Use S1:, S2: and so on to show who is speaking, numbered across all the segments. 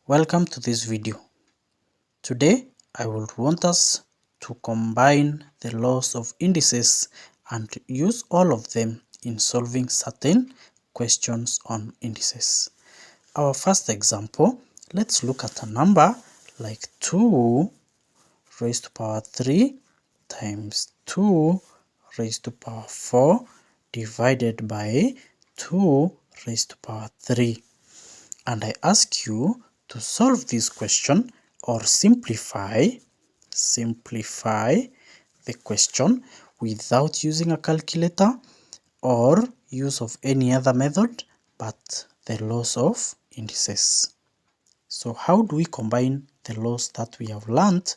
S1: Welcome to this video. Today I would want us to combine the laws of indices and use all of them in solving certain questions on indices. Our first example, let's look at a number like 2 raised to power 3 times 2 raised to power 4 divided by 2 raised to power 3. And I ask you to solve this question or simplify the question without using a calculator or use of any other method but the laws of indices. So how do we combine the laws that we have learned?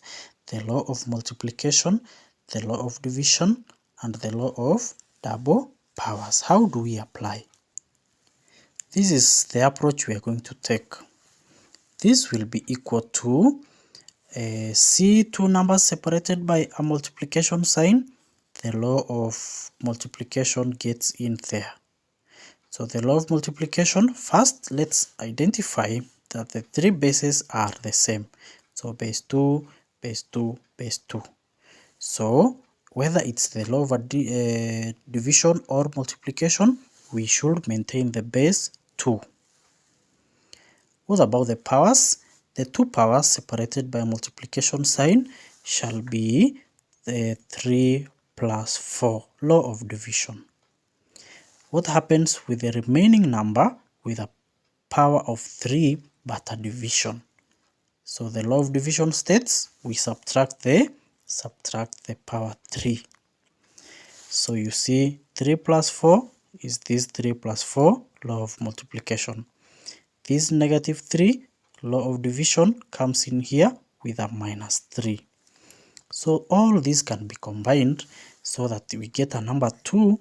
S1: The law of multiplication, the law of division, and the law of double powers. How do we apply? This is the approach we are going to take. This will be equal to see two numbers separated by a multiplication sign. The law of multiplication gets in there. So the law of multiplication, first let's identify that the three bases are the same. So base 2, base 2, base 2. So whether it's the law of division or multiplication, we should maintain the base 2. What about the powers? The two powers separated by a multiplication sign shall be the 3 plus 4, law of division. What happens with the remaining number with a power of 3 but a division? So the law of division states we subtract the power 3. So you see 3 plus 4 is this 3 plus 4, law of multiplication. This negative 3, law of division, comes in here with a minus 3. So all these can be combined so that we get a number 2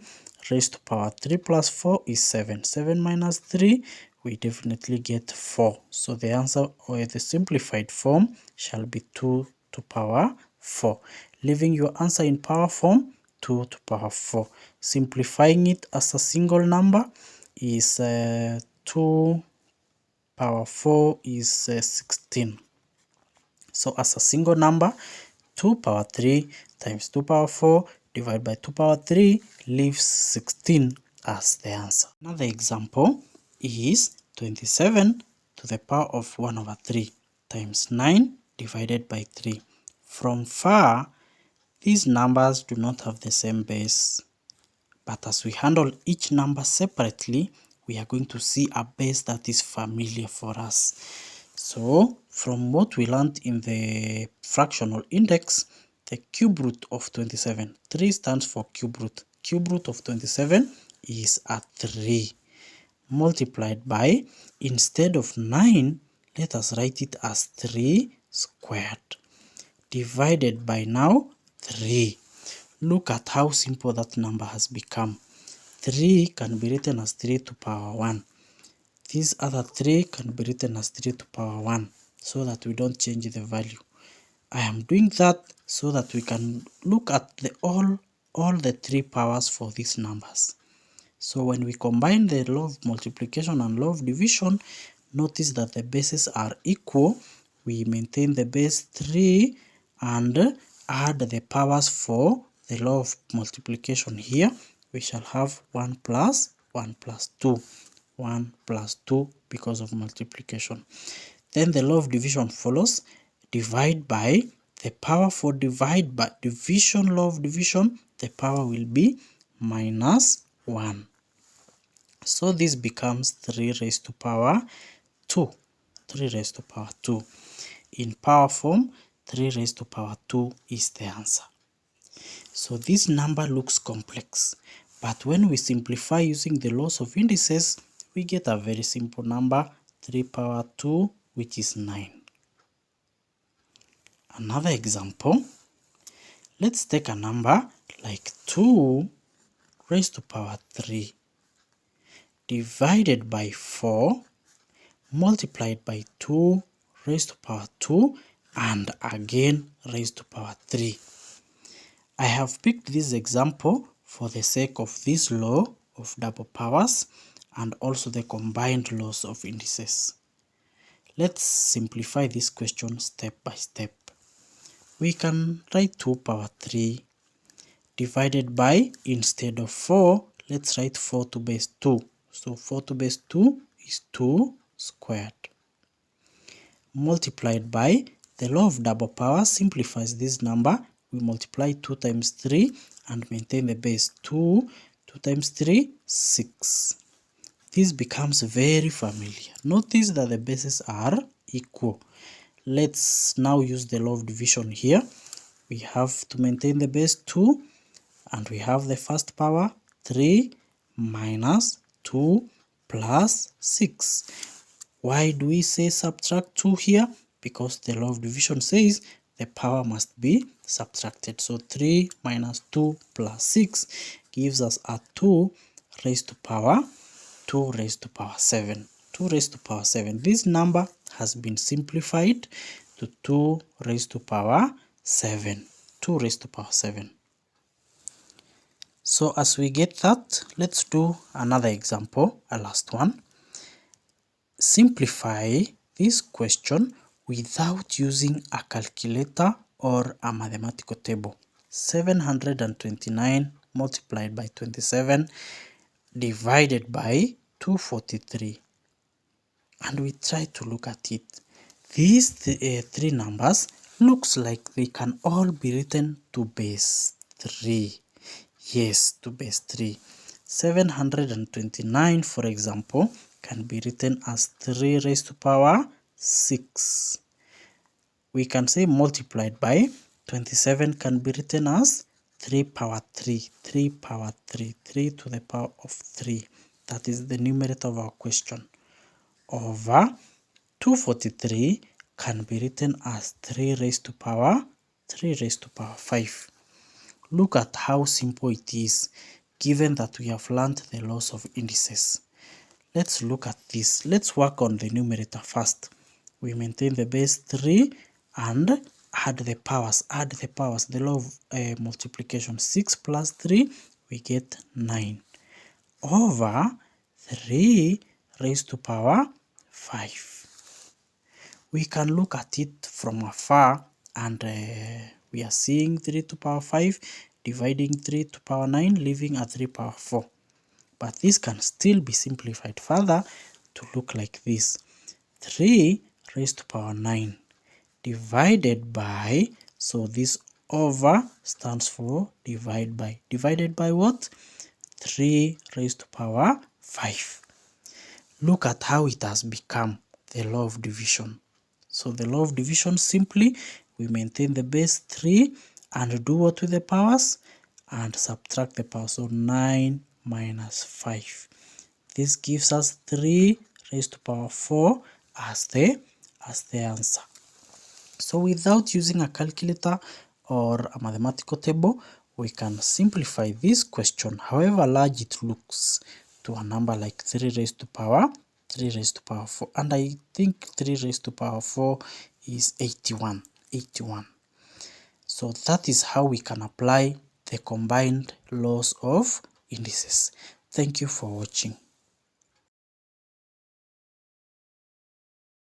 S1: raised to power 3 plus 4 is 7. 7 minus 3, we definitely get 4. So the answer, or the simplified form, shall be 2 to power 4. Leaving your answer in power form, 2 to power 4. Simplifying it as a single number is 2 power 4 is 16. So as a single number, 2 power 3 times 2 power 4 divided by 2 power 3 leaves 16 as the answer. Another example is 27 to the power of 1 over 3 times 9 divided by 3. From far, these numbers do not have the same base, but as we handle each number separately, we are going to see a base that is familiar for us. So from what we learned in the fractional index, the cube root of 27, 3 stands for cube root. Cube root of 27 is a 3 multiplied by, instead of 9, let us write it as 3 squared divided by now 3. Look at how simple that number has become. 3 can be written as 3 to power 1. These other 3 can be written as 3 to power 1 so that we don't change the value. I am doing that so that we can look at all the 3 powers for these numbers. So when we combine the law of multiplication and law of division, notice that the bases are equal. We maintain the base 3 and add the powers for the law of multiplication here. We shall have 1 plus 1 plus 2. 1 plus 2 because of multiplication. Then the law of division follows. Divide by, the power for divide by division, law of division, the power will be minus 1. So this becomes 3 raised to power 2. 3 raised to power 2. In power form, 3 raised to power 2 is the answer. So this number looks complex, but when we simplify using the laws of indices, we get a very simple number, 3 power 2, which is 9. Another example, let's take a number like 2 raised to power 3 divided by 4 multiplied by 2 raised to power 2 and again raised to power 3. I have picked this example for the sake of this law of double powers and also the combined laws of indices. Let's simplify this question step by step. We can write 2 power 3 divided by, instead of 4, let's write 4 to base 2. So 4 to base 2 is 2 squared. Multiplied by, the law of double power simplifies this number. We multiply 2 times 3 and maintain the base 2. 2 times 3, 6. This becomes very familiar. Notice that the bases are equal. Let's now use the law of division here. We have to maintain the base 2, and we have the first power 3 minus 2 plus 6. Why do we say subtract 2 here? Because the law of division says the power must be subtracted. So 3 minus 2 plus 6 gives us a 2 raised to power 7. 2 raised to power 7. This number has been simplified to 2 raised to power 7. 2 raised to power 7. So as we get that, let's do another example, a last one. Simplify this question without using a calculator or a mathematical table. 729 multiplied by 27 divided by 243. And we try to look at it. These three numbers looks like they can all be written to base 3. Yes, to base 3. 729, for example, can be written as 3 raised to power 6. We can say multiplied by 27 can be written as 3 power 3. 3 power 3. 3 to the power of 3. That is the numerator of our question. Over 243 can be written as 3 raised to power 5. Look at how simple it is, given that we have learned the laws of indices. Let's look at this. Let's work on the numerator first. We maintain the base 3 and add the powers. The law of multiplication. 6 plus 3, we get 9. Over 3 raised to power 5. We can look at it from afar, and we are seeing 3 to power 5 dividing 3 to power 9, leaving a 3 power 4. But this can still be simplified further to look like this. 3 raised to power 9 divided by, so this over stands for divide by. Divided by what? 3 raised to power 5. Look at how it has become the law of division. So the law of division, simply we maintain the base 3 and do what with the powers? And subtract the powers. So 9 minus 5. This gives us 3 raised to power 4 as the answer. So without using a calculator or a mathematical table, we can simplify this question, however large it looks, to a number like 3 raised to power 4. And I think 3 raised to power 4 is 81. So that is how we can apply the combined laws of indices. Thank you for watching.